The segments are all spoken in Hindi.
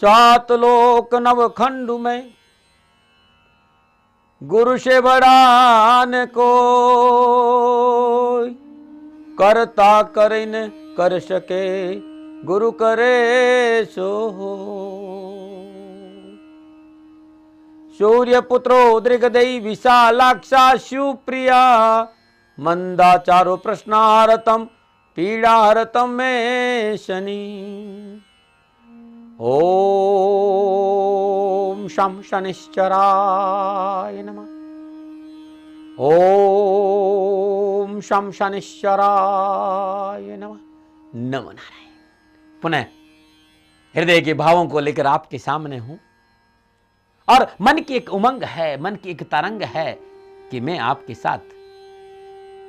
सात लोक नवखंड में गुरु से बड़ा न कोई, करता करे न कर सके गुरु करे सो। सूर्य पुत्रो दृगदई विशालाक्षा शिवप्रिया, मंदाचारो प्रश्नारतम पीड़ाहरतम में शनि। ओम शम शनिश्चराय नमः। ओम शम शनिश्चराय नमः। नमो नारायण। पुनः हृदय के भावों को लेकर आपके सामने हूं और मन की एक उमंग है, मन की एक तरंग है कि मैं आपके साथ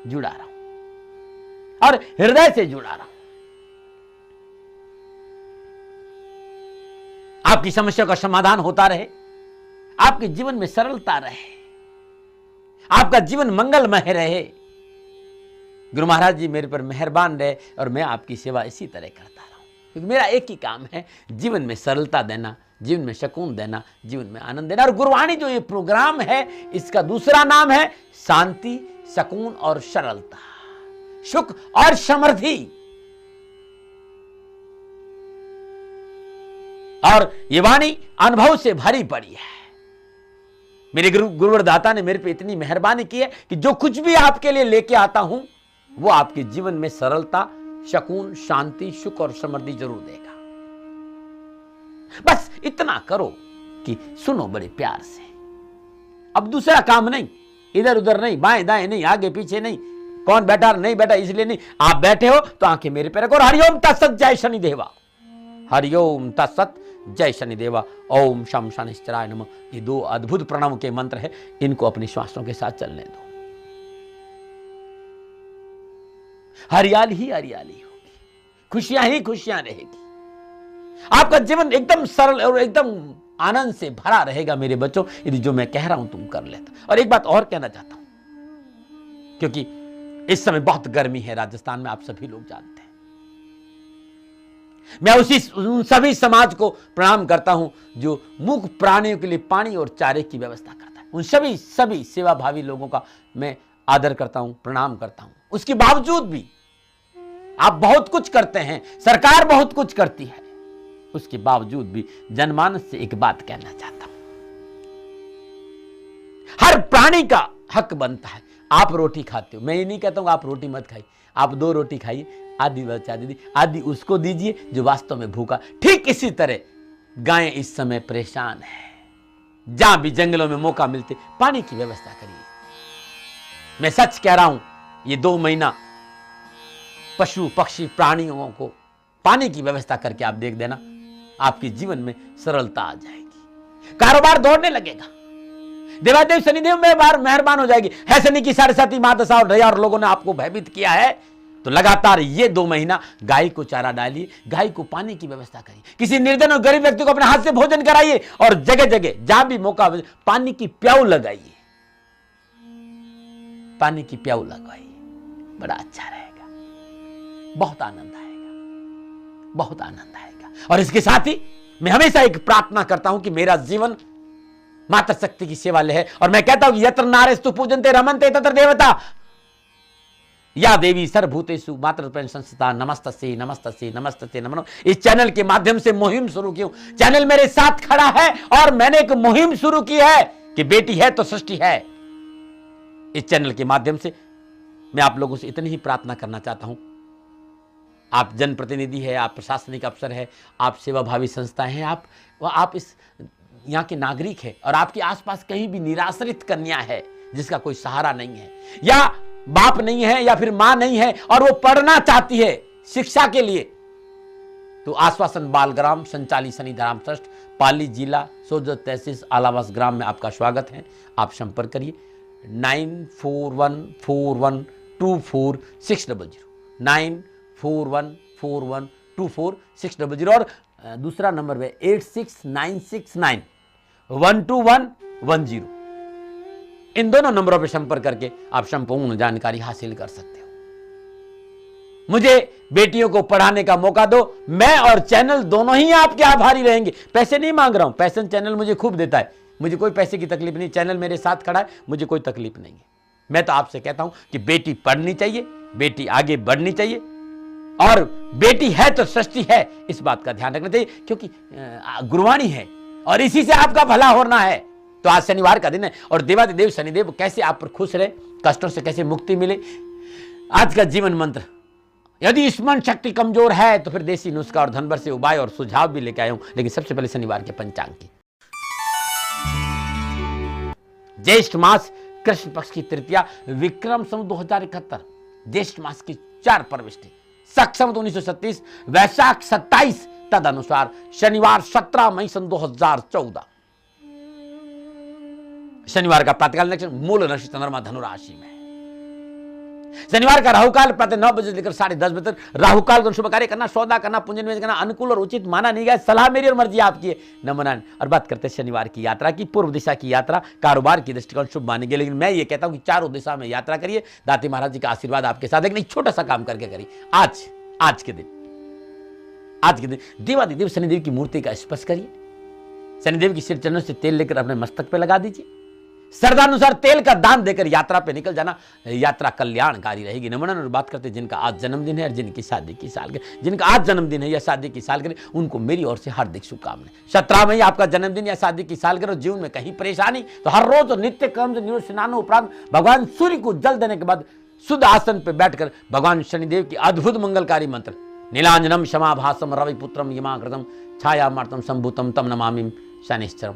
जुड़ा रहा हूं और हृदय से जुड़ा रहा हूं। आपकी समस्या का समाधान होता रहे, आपके जीवन में सरलता रहे, आपका जीवन मंगलमय रहे। गुरु महाराज जी मेरे पर मेहरबान रहे और मैं आपकी सेवा इसी तरह करता रहूं, क्योंकि मेरा एक ही काम है, जीवन में सरलता देना, जीवन में सुकून देना, जीवन में आनंद देना। और गुरुवाणी जो ये प्रोग्राम है, इसका दूसरा नाम है शांति, सुकून और सरलता, सुख और समृद्धि। और ये वाणी अनुभव से भरी पड़ी है। मेरे गुरुवर दाता ने मेरे पे इतनी मेहरबानी की है कि जो कुछ भी आपके लिए लेके आता हूं, वो आपके जीवन में सरलता, सुकून, शांति, सुख और समृद्धि जरूर देगा। बस इतना करो कि सुनो बड़े प्यार से। अब दूसरा काम नहीं, इधर उधर नहीं, बाएं दाएं नहीं, आगे पीछे नहीं, कौन बैठा नहीं बैठा इसलिए नहीं। आप बैठे हो तो आंखें मेरे पे रखो और हरिओम तत्सत जय शनिदेवा। हरिओम तत्सत जय शनिदेवा। ओम शम शनिश्चराय नमः। ये दो अद्भुत प्रणव के मंत्र है, इनको अपनी श्वासों के साथ चलने दो। हरियाली ही हरियाली होगी, खुशियां ही खुशियां रहेगी। आपका जीवन एकदम सरल और एकदम आनंद से भरा रहेगा मेरे बच्चों, यदि जो मैं कह रहा हूं तुम कर लेते। और एक बात और कहना चाहता हूं, क्योंकि इस समय बहुत गर्मी है राजस्थान में, आप सभी लोग जानते हैं। मैं उन सभी समाज को प्रणाम करता हूं जो मूक प्राणियों के लिए पानी और चारे की व्यवस्था करता है। उन सभी सेवाभावी लोगों का मैं आदर करता हूं, प्रणाम करता हूं। उसके बावजूद भी आप बहुत कुछ करते हैं, सरकार बहुत कुछ करती है, उसके बावजूद भी जनमानस से एक बात कहना चाहता हूं। हर प्राणी का हक बनता है। आप रोटी खाते हो, मैं ये नहीं कहता हूं आप रोटी मत खाइए, आप 2 रोटी खाइए, आधी बचा दीजिए, आधी उसको दीजिए जो वास्तव में भूखा। ठीक इसी तरह गायें इस समय परेशान है, जहां भी जंगलों में मौका मिलते पानी की व्यवस्था करिए। मैं सच कह रहा हूं, ये 2 महीना पशु पक्षी प्राणियों को पानी की व्यवस्था करके आप देख देना, आपके जीवन में सरलता आ जाएगी, कारोबार दौड़ने लगेगा, देवादेव शनिदेव में बार मेहरबान हो जाएगी। है शनि की 7.5 महादशा और 1000 लोगों ने आपको भयभीत किया है, तो लगातार ये 2 महीना गाय को चारा डालिए, गाय को पानी की व्यवस्था करिए, किसी निर्धन और गरीब व्यक्ति को अपने हाथ से भोजन कराइए और जगह जगह जहां भी मौका पानी की प्याऊ लगाइए, पानी की प्याऊ लगवाइए, बड़ा अच्छा रहेगा, बहुत आनंद आएगा, बहुत आनंद आएगा। और इसके साथ ही मैं हमेशा एक प्रार्थना करता हूं कि मेरा जीवन मातृ शक्ति की सेवा ले है। और मैं कहता हूं कि यत्र नारेस्तु पूजन्ते रमन्ते तत्र देवता या देवी सर्वभूतेषु मातृत्वेन संस्थिता नमस्तस्यै नमस्तस्यै नमस्तस्यै नमो। इस चैनल के माध्यम से मुहिम शुरू की हूं, चैनल मेरे साथ खड़ा है और मैंने एक मुहिम शुरू की है कि बेटी है तो सृष्टि है। इस चैनल के माध्यम से मैं आप लोगों से इतनी ही प्रार्थना करना चाहता हूं, आप जनप्रतिनिधि है, आप प्रशासनिक अफसर है, आप सेवाभावी संस्थाएं हैं, आप इस यहाँ के नागरिक है और आपके आसपास कहीं भी निराश्रित कन्या है जिसका कोई सहारा नहीं है, या बाप नहीं है, या फिर मां नहीं है और वो पढ़ना चाहती है शिक्षा के लिए, तो आश्वासन बालग्राम संचालित शनिधराम ट्रस्ट, पाली जिला, सोजत तहसील, आलावास ग्राम में आपका स्वागत है। आप संपर्क करिए 9414124600 9414124600 और दूसरा नंबर है 8696912110। इन दोनों नंबरों पर संपर्क करके आप संपूर्ण जानकारी हासिल कर सकते हो। मुझे बेटियों को पढ़ाने का मौका दो। मैं और चैनल दोनों ही आपके आभारी रहेंगे। पैसे नहीं मांग रहा हूं, पैसे चैनल मुझे खूब देता है, मुझे कोई पैसे की तकलीफ नहीं। चैनल मेरे साथ खड़ा है, मुझे कोई तकलीफ नहीं है। मैं तो आपसे कहता हूं कि बेटी पढ़नी चाहिए, बेटी आगे बढ़नी चाहिए, और बेटी है तो सृष्टि है, इस बात का ध्यान रखना चाहिए, क्योंकि गुरुवाणी है और इसी से आपका भला होना है। तो आज शनिवार का दिन है और देवादिदेव शनिदेव कैसे आप पर खुश रहे, कष्टों से कैसे मुक्ति मिले, आज का जीवन मंत्र। यदि स्मरण शक्ति कमजोर है तो फिर देसी नुस्खा और धनभर से उपाय और सुझाव भी लेके आया हूं, लेकिन सबसे पहले शनिवार के पंचांग की। ज्येष्ठ मास कृष्ण पक्ष की तृतीया, विक्रम संवत 2071, ज्येष्ठ मास की 4 परविष्टि, सक्षम 1936, वैशाख 27, तद अनुसार शनिवार 17 मई सन 2014। शनिवार का प्रातःकाल नक्षत्र मूल राशि चंद्रमा धनु राशि में। शनिवार का राहुकाल प्रातः 9 बजे लेकर 10:30 बजे तक। राहुकाल को शुभ कार्य करना, सौदा करना, पूंजी निवेश करना अनुकूल और उचित माना नहीं गया। सलाह मेरी और मर्जी आपकी है, नमो नारायण। और बात करते हैं शनिवार की यात्रा की। पूर्व दिशा की यात्रा कारोबार की दृष्टिकोण शुभ मानेंगे, लेकिन मैं ये कहता हूं कि चारों दिशा में यात्रा करिए, दाती महाराज जी का आशीर्वाद आपके साथ। एक छोटा सा काम करके करिए। आज के दिन देवादिदेव शनिदेव की मूर्ति का स्पर्श करिए। शनिदेव की सिर चरणों से तेल लेकर अपने मस्तक पे लगा दीजिए। श्रद्धानुसार तेल का दान देकर यात्रा पे निकल जाना, यात्रा कल्याणकारी रहेगी। नमन। और बात करते हैं जिनका आज जन्मदिन है और जिनकी शादी की सालगिरह, जिनका आज जन्मदिन है या शादी की सालगिरह, उनको मेरी ओर से हार्दिक शुभकामनाएं। 17 मई आपका जन्मदिन या शादी की सालगिरह, जीवन में कहीं परेशानी तो हर रोज नित्य क्रम से स्नान उपरांत भगवान सूर्य को जल देने के बाद शुद्ध आसन पर बैठकर भगवान शनिदेव की अद्भुत मंगलकारी मंत्र नीलांजनम क्षमाभासम रविपुत्रम यमाग्रतम छायामार्तम संभूतम तम नमामि शनिश्चरम।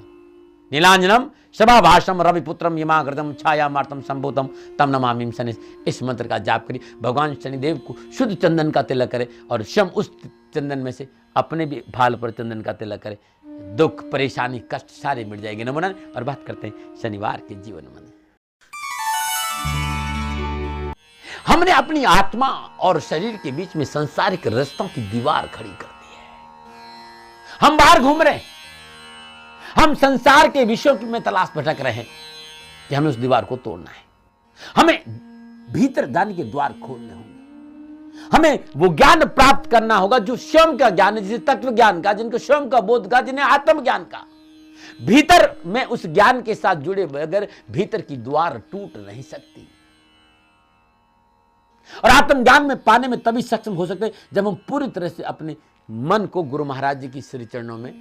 नीलांजनम क्षमाभासम रविपुत्रम यमाग्रतम छायामार्तम संभूतम तम नमामि शनि। इस मंत्र का जाप करिए। भगवान शनिदेव को शुद्ध चंदन का तिलक करे और स्वयं उस चंदन में से अपने भी भाल पर चंदन का तिलक करे। दुख परेशानी कष्ट सारे मिट जाएंगे। नमन। और बात करते हैं शनिवार के जीवन में। हमने अपनी आत्मा और शरीर के बीच में सांसारिक रिश्तों की दीवार खड़ी कर दी है। हम बाहर घूम रहे हैं, हम संसार के विषयों में तलाश भटक रहे हैं कि हमें उस दीवार को तोड़ना है। हमें भीतर जाने के द्वार खोलने होंगे। हमें वो ज्ञान प्राप्त करना होगा जो स्वयं का ज्ञान है, जिसे तत्व ज्ञान का, जिनको स्वयं का बोध का, जिन्हें आत्म ज्ञान का। भीतर में उस ज्ञान के साथ जुड़े बगैर भीतर की द्वार टूट नहीं सकती। और आत्मज्ञान में पाने में तभी सक्षम हो सकते हैं जब हम पूरी तरह से अपने मन को गुरु महाराज जी की श्री चरणों में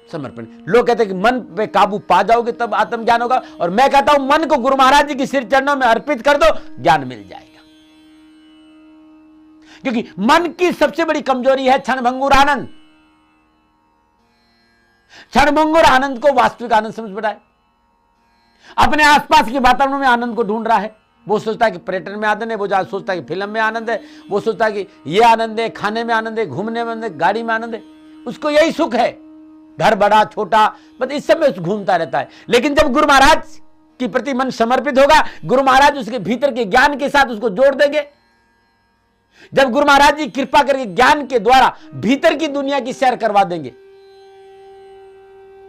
समर्पण। लोग कहते हैं कि मन पे काबू पा जाओगे तब आत्मज्ञान होगा, और मैं कहता हूं मन को गुरु महाराज जी की श्री चरणों में अर्पित कर दो, ज्ञान मिल जाएगा। क्योंकि मन की सबसे बड़ी कमजोरी है क्षणभंगुर आनंद। क्षणभंगुर आनंद को वास्तविक आनंद समझ बैठा है। अपने आसपास के वातावरण में आनंद को ढूंढ रहा है। वो सोचता है कि पर्यटन में आनंद है, वो जहां सोचता है कि फिल्म में आनंद है, वो सोचता है कि ये आनंद है, खाने में आनंद है, घूमने में आनंद है, गाड़ी में आनंद है। उसको यही सुख है, घर बड़ा छोटा, बस इस सब में घूमता रहता है। लेकिन जब गुरु महाराज के प्रति मन समर्पित होगा, गुरु महाराज उसके भीतर के ज्ञान के साथ उसको जोड़ देंगे। जब गुरु महाराज जी कृपा करके ज्ञान के द्वारा भीतर की दुनिया की सैर करवा देंगे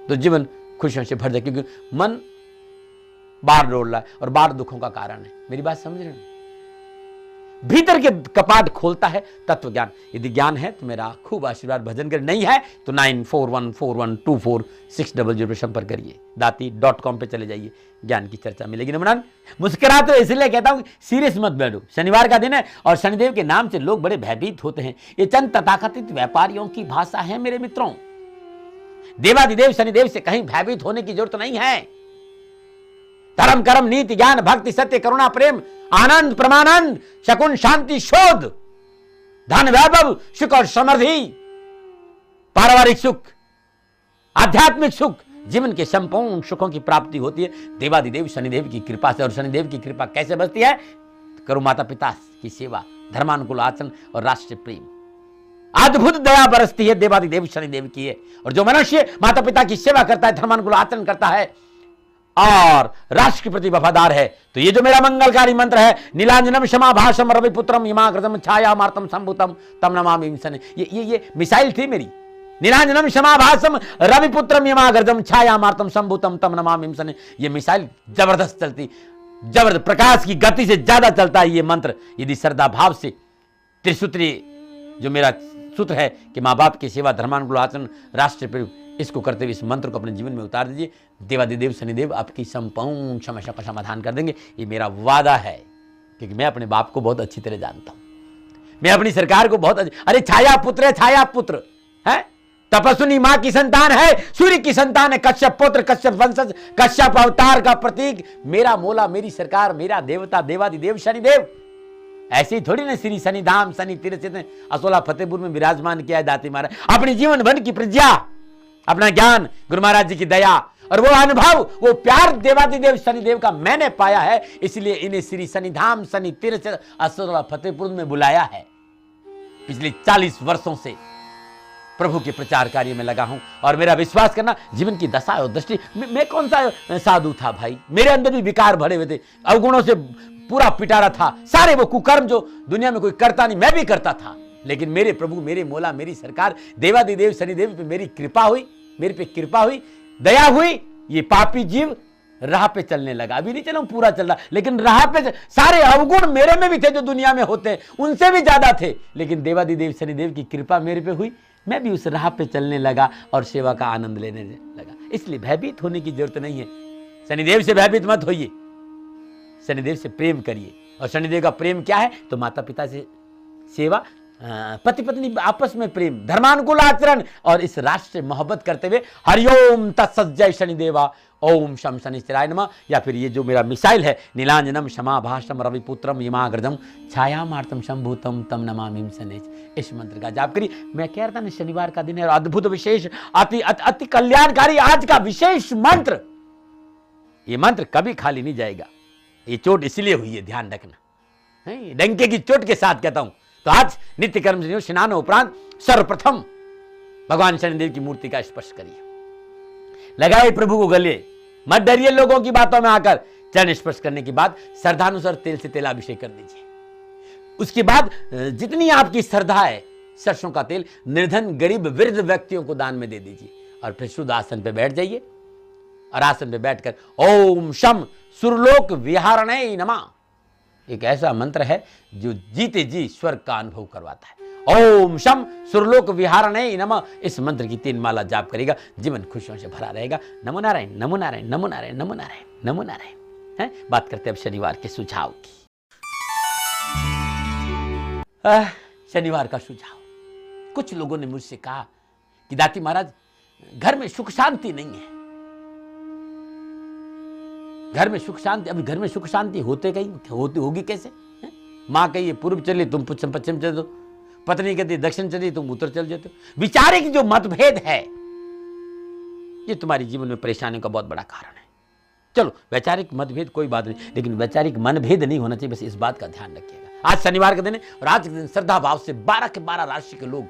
तो जीवन खुशियों से भर जाए। क्योंकि मन बाहर दौड़ रहा है और बाहर दुखों का कारण है। मेरी बात समझ रहे हैं? भीतर के कपाट खोलता है तत्व ज्ञान। यदि ज्ञान है तो मेरा खूब आशीर्वाद भजन कर, नहीं है तो 9414124600 पर संपर्क करिए। दाती.com पे चले जाइए, ज्ञान की चर्चा मिलेगी। नमन। मुस्कुरा तो इसलिए कहता हूं सीरियस मत बैठो। शनिवार का दिन है और शनिदेव के नाम से लोग बड़े भयभीत होते हैं। ये चंद तथाकथित व्यापारियों की भाषा है मेरे मित्रों। देवादिदेव शनिदेव से कहीं भयभीत होने की जरूरत नहीं है। धर्म कर्म नीति ज्ञान भक्ति सत्य करुणा प्रेम आनंद परमानंद शकुन शांति शोध धन वैभव सुख और समृद्धि पारिवारिक सुख आध्यात्मिक सुख जीवन के संपूर्ण सुखों की प्राप्ति होती है देवादिदेव शनिदेव की कृपा से। और शनिदेव की कृपा कैसे बचती है? करो माता पिता की सेवा, धर्मानुकूल आचरण और राष्ट्र प्रेम। अद्भुत दया बरसती है देवादिदेव शनिदेव की है। और जो मनुष्य माता पिता की सेवा करता है, धर्मानुकूल आचरण करता है और राष्ट्र के प्रति वफादार है, तो ये जो मेरा मंगलकारी मंत्र है नीलांजनम क्षमाभासम रविपुत्रम यमाग्रतम छायामार्तम संभूतम तम नमामि शनि, ये मिसाइल थी मेरी। नीलांजनम क्षमाभासम रविपुत्रम यमाग्रतम छायामार्तम संभूतम तम नमामि शनि। ये मिसाइल जबरदस्त चलती, जबरदस्त प्रकाश की गति से ज्यादा चलता है ये मंत्र। यदि श्रद्धा भाव से त्रिसूत्री जो मेरा सूत्र है कि माँ बाप की सेवा, धर्मानुकूल आचरण, राष्ट्र प्रेम, इसको करते हुए इस मंत्र को अपने जीवन में उतार दीजिए। देवादिदेव शनिदेव आपकी संपूर्ण समस्या का समाधान कर देंगे, ये मेरा वादा है, क्योंकि मैं अपने बाप को बहुत अच्छी तरह जानता हूं। मैं अपनी सरकार को बहुत अरे छाया पुत्र है, छाया पुत्र है, तपस्विनी मां की संतान है, सूर्य की संतान है, कश्यप पुत्र, कश्यप वंशज, कश्यप अवतार का प्रतीक, मेरा मोला, मेरी सरकार, मेरा देवता देवादिदेव शनिदेव। ऐसे ही थोड़ी ना श्री शनिधाम शनि तीर्थ ने असोला फतेहपुर में विराजमान किया है दाती महाराज। अपनी जीवन भर की प्रज्ञा, अपना ज्ञान, गुरु महाराज जी की दया और वो अनुभव, वो प्यार देवादिदेव शनिदेव का मैंने पाया है, इसलिए इन्हें श्री शनिधाम शनि तीर्थ असोला फतेहपुर में बुलाया है। पिछले 40 वर्षों से प्रभु के प्रचार कार्य में लगा हूं और मेरा विश्वास करना, जीवन की दशा और दृष्टि, मैं कौन सा साधु था भाई, मेरे अंदर भी विकार भरे हुए थे, अवगुणों से पूरा पिटारा था, सारे वो कुकर्म जो दुनिया में कोई करता नहीं, मैं भी करता था। लेकिन मेरे प्रभु, मेरे मोला, मेरी सरकार देवादिदेव शनिदेव पे मेरी कृपा हुई, मेरे पे कृपा हुई, दया हुई, ये पापी जीव राह पे चलने लगा। अभी नहीं चला हूं, पूरा चल रहा, लेकिन राह पे सारे अवगुण मेरे में भी थे जो दुनिया में होते हैं, उनसे भी ज्यादा थे, लेकिन देवादिदेव शनिदेव की कृपा मेरे पे हुई, मैं भी उस राह पे चलने लगा और सेवा का आनंद लेने लगा। इसलिए भयभीत होने की जरूरत नहीं है, शनिदेव से भयभीत मत होइए, शनिदेव से प्रेम करिए। और शनिदेव का प्रेम क्या है, तो माता पिता से सेवा, पति पत्नी आपस में प्रेम, धर्मानुकूल आचरण और इस राष्ट्र से मोहब्बत करते हुए हरिओम तत्सत् जय शनिदेवा, ओम शम शनिश्चराय नमः। या फिर ये जो मेरा मिसाइल है, नीलांजनम क्षमाभाषम रविपुत्रम यमाग्रजम छायामार्तम शंभूतम तम नमामि शनेश, इस मंत्र का जाप करिए। मैं कह रहा था ना, शनिवार का दिन है और अद्भुत विशेष अति कल्याणकारी आज का विशेष मंत्र, ये मंत्र कभी खाली नहीं जाएगा। ये चोट इसलिए हुई है, ध्यान रखना, डंके की चोट के साथ कहता हूं। तो आज नित्य कर्म से स्नान उपरांत सर्वप्रथम भगवान शनिदेव की मूर्ति का स्पर्श करिए, लगाए प्रभु को गले, मत डरिए लोगों की बातों में आकर। चरण स्पर्श करने के बाद श्रद्धानुसार तेल से तेलाभिषेक कर दीजिए। उसके बाद जितनी आपकी श्रद्धा है, सरसों का तेल निर्धन गरीब वृद्ध व्यक्तियों को दान में दे दीजिए और फिर शुद्ध आसन पे बैठ जाइए और आसन पे बैठकर ओम शम सुरलोक विहारणे नमः, एक ऐसा मंत्र है जो जीते जी स्वर्ग का अनुभव करवाता है। ओम शम सुरलोक विहारणे नमः, इस मंत्र की 3 माला जाप करेगा, जीवन खुशियों से भरा रहेगा। नमो नारायण, नमो नारायण, नमो नारायण, नमो नारायण, नमो नारायण। हैं, बात करते हैं अब शनिवार के सुझाव की। शनिवार का सुझाव, कुछ लोगों ने मुझसे कहा कि दाती महाराज घर में सुख शांति नहीं है, घर में सुख शांति, अभी घर में सुख शांति होते होगी कैसे? मां कहिए पूर्व चले तुम पश्चिम चले दो, पत्नी कहती दक्षिण चली तुम उत्तर चल जाते हो। विचारिक जो मतभेद है ये तुम्हारे जीवन में परेशानी का बहुत बड़ा कारण है। चलो वैचारिक मतभेद कोई बात नहीं, लेकिन वैचारिक मनभेद नहीं होना चाहिए, बस इस बात का ध्यान रखिएगा। आज शनिवार का दिन है और आज के दिन श्रद्धा भाव से 12 के 12 राशि के लोग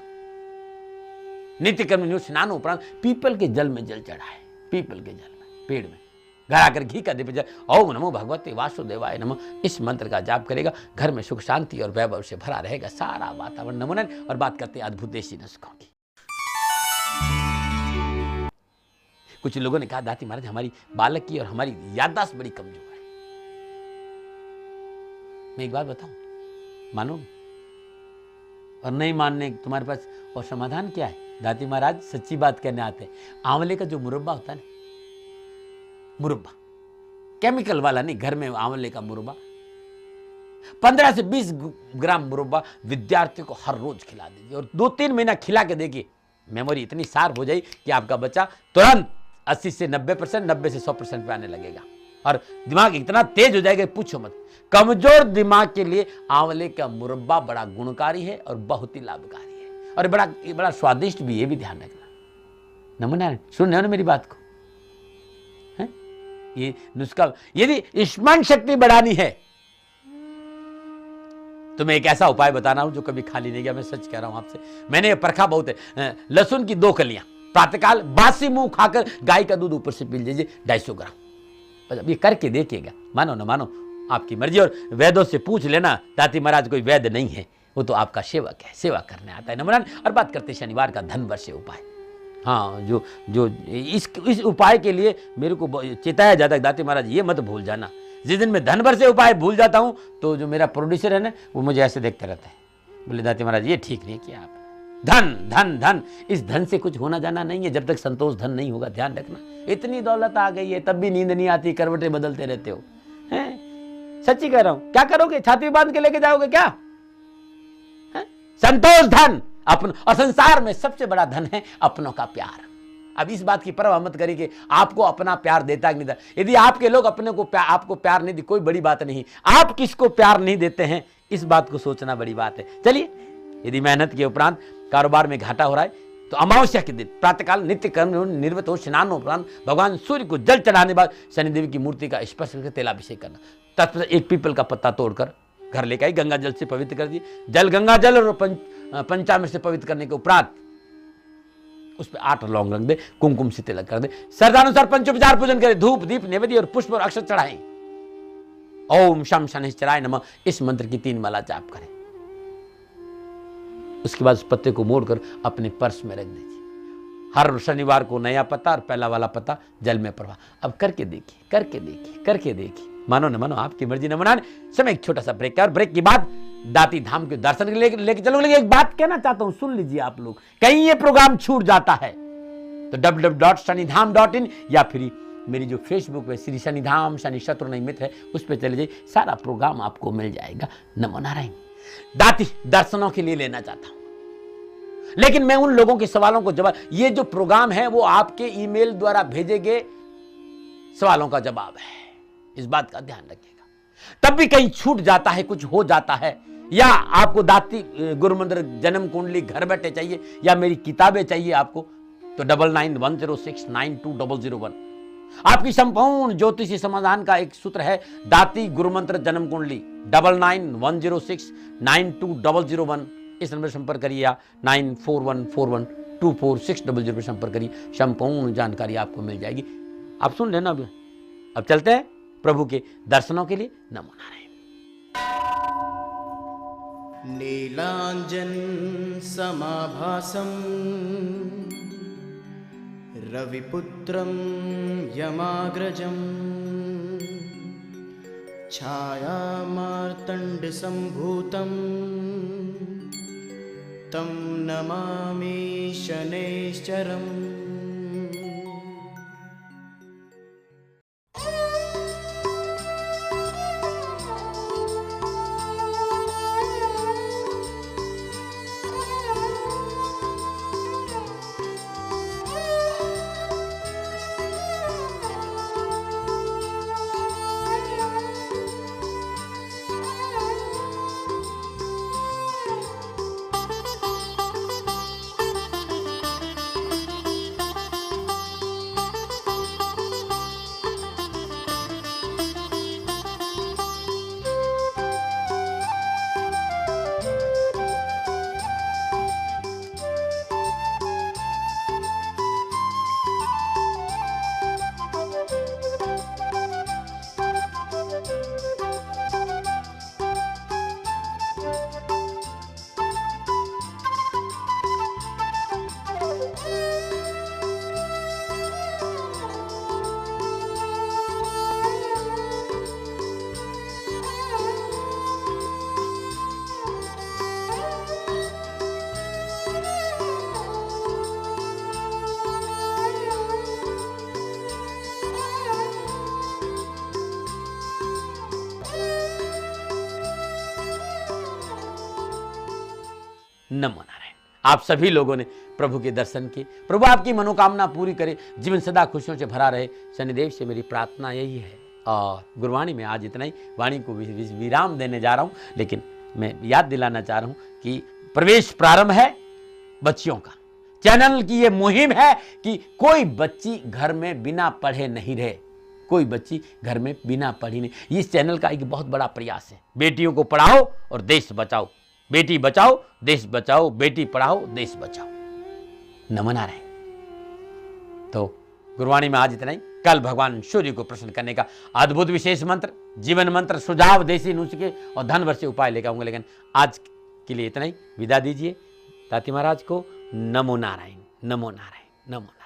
नित्य कर्म स्नान उपरांत पीपल के जल में जल चढ़ाए, पीपल के जल में, पेड़ में घर आकर घी का दीप जलाए, ओम नमो भगवते वासुदेवाय नमः, इस मंत्र का जाप करेगा, घर में सुख शांति और वैभव से भरा रहेगा सारा वातावरण। नमूना। और बात करते हैं अद्भुत देशी नुस्खों की। कुछ लोगों ने कहा दाती महाराज हमारी बालक की और हमारी याददाश्त बड़ी कमजोर है। मैं एक बात बताऊं, मानो और नहीं मानने तुम्हारे पास और समाधान क्या है? दाती महाराज सच्ची बात कहने आते हैं। आंवले का जो मुरब्बा होता है ना, मुरब्बा केमिकल वाला नहीं, घर में आंवले का मुरब्बा 15 से 20 ग्राम मुरब्बा विद्यार्थियों को हर रोज खिला दीजिए और 2-3 महीना खिला के देखिए, मेमोरी इतनी शार्प हो जाएगी कि आपका बच्चा तुरंत 80 से 90%, 90 से 100% पे आने लगेगा और दिमाग इतना तेज हो जाएगा पूछो मत। कमजोर दिमाग के लिए आंवले का मुरब्बा बड़ा गुणकारी है और बहुत ही लाभकारी है और बड़ा स्वादिष्ट भी, ये भी ध्यान रखना। नमूना सुन रहे हो ना मेरी बात को? है ये नुस्खा, यदि स्मरण शक्ति बढ़ानी है तो मैं एक ऐसा उपाय बताना हूं जो कभी खाली नहीं गया, मैं सच कह रहा हूं आपसे। मैंने ये परखा बहुत है। लहसुन की 2 कलियां प्रातःकाल बासी मुंह खाकर गाय का दूध ऊपर से पी लीजिए 250 ग्राम, बस अब ये करके देखिएगा, मानो ना मानो आपकी मर्जी। और वैद्यों से पूछ लेना, दाती महाराज कोई वैद्य नहीं है, वो तो आपका सेवक है, सेवा करने आता है। नमन। और बात करते हैं शनिवार का धन वर्ष उपाय। हाँ, जो इस उपाय के लिए मेरे को चेताया जाता है दाती महाराज ये मत भूल जाना। जिस दिन मैं धन वर्ष उपाय भूल जाता हूँ तो जो मेरा प्रोड्यूसर है ना वो मुझे ऐसे देखते रहता है, बोले दाती महाराज ये ठीक नहीं किया आप। धन धन धन, इस धन से कुछ होना जाना नहीं है जब तक संतोष धन नहीं होगा, ध्यान रखना। इतनी दौलत आ गई है तब भी नींद नहीं आती, करवटें बदलते रहते हो, हैं? सच्ची कह रहा हूं, क्या करोगे? छाती बांध के लेके जाओगे क्या? है? संतोष धन अपन, और संसार में सबसे बड़ा धन है अपनों का प्यार। अब इस बात की परवाह मत करिए कि आपको अपना प्यार देता कि नहीं देता। यदि आपके लोग अपने को आपको प्यार नहीं दे, कोई बड़ी बात नहीं। आप किसको प्यार नहीं देते हैं, इस बात को सोचना बड़ी बात है। चलिए, यदि मेहनत के उपरांत कारोबार में घाटा हो रहा है तो अमावस्या के दिन प्रातःकाल नित्य कर्म निर्वत हो, स्नान उपरांत भगवान सूर्य को जल चढ़ाने बाद शनिदेव की मूर्ति का स्पर्श करके तेलाभिषेक करना। तत्पश्चात एक पीपल का पत्ता तोड़कर घर लेकर आई, गंगा जल से पवित्र कर दिए। जल गंगा जल और पंचामृत से पवित्र करने के उपरांत उस पर 8 लौंग रख दे, कुमकुम से तिलक कर दे, श्रद्धानुसार पंचोपचार पूजन करे, धूप दीप नैवेद्य और पुष्प और अक्षत चढ़ाएं। ओम शम शनिश्चराय नमः, इस मंत्र की 3 माला जाप करें। उसके बाद उस पत्ते को मोड़कर अपने पर्स में रख दीजिए। हर शनिवार को नया पत्ता और पहला वाला पत्ता जल में प्रवाह। अब करके देखिए, करके देखिए, करके देखिए, मानो न मानो आपकी मर्जी, न मनाने। समय एक छोटा सा ब्रेक है और ब्रेक के बाद दाती धाम के दर्शन के लेके चलोगे। लेकिन एक बात कहना चाहता हूं, सुन लीजिए आप लोग, कहीं ये प्रोग्राम छूट जाता है तो www.shanidham.in या फिर मेरी जो फेसबुक पे श्री शनिधाम शनि शत्रु नहीं मित्र है उस पर चले जाइए, सारा प्रोग्राम आपको मिल जाएगा। नमो नारायण। दाती दर्शनों के लिए लेना चाहता हूं, लेकिन मैं उन लोगों के सवालों को जवाब, ये जो प्रोग्राम है वो आपके ईमेल द्वारा भेजे गए सवालों का जवाब है, इस बात का ध्यान रखिएगा। तब भी कहीं छूट जाता है, कुछ हो जाता है, या आपको दाती गुरु मंत्र जन्म कुंडली घर बैठे चाहिए या मेरी किताबें चाहिए आपको, तो 9910692001 आपकी संपूर्ण ज्योतिषी समाधान का एक सूत्र है, दाती गुरु मंत्र जन्म कुंडली 9910692001। इस नंबर संपर्क करिए या 9414124600 पर संपर्क करिए, संपूर्ण जानकारी आपको मिल जाएगी। आप सुन लेना। अब चलते हैं प्रभु के दर्शनों के लिए। नमो नारायण। नीलांजन समाभासं रविपुत्रं यमाग्रजं छायामार्तण्डसम्भूतं तं नमामि शनैश्चरम्। नमो नारायण। आप सभी लोगों ने प्रभु के दर्शन किए। प्रभु आपकी मनोकामना पूरी करे, जीवन सदा खुशियों से भरा रहे, शनिदेव से मेरी प्रार्थना यही है। और गुरुवाणी में आज इतना ही, वाणी को विराम देने जा रहा हूं, लेकिन मैं याद दिलाना चाह रहा हूं कि प्रवेश प्रारंभ है बच्चियों का। चैनल की ये मुहिम है कि कोई बच्ची घर में बिना पढ़े नहीं रहे, कोई बच्ची घर में बिना पढ़ी नहीं। इस चैनल का एक बहुत बड़ा प्रयास है, बेटियों को पढ़ाओ और देश बचाओ। बेटी बचाओ देश बचाओ, बेटी पढ़ाओ देश बचाओ। नमो नारायण। तो गुरुवाणी में आज इतना ही। कल भगवान सूर्य को प्रसन्न करने का अद्भुत विशेष मंत्र, जीवन मंत्र, सुझाव, देसी नुस्खे और धन वर्ष उपाय लेकर आऊंगा। लेकिन आज के लिए इतना ही, विदा दीजिए दाती महाराज को। नमो नारायण, नमो नारायण, नमो नारायण।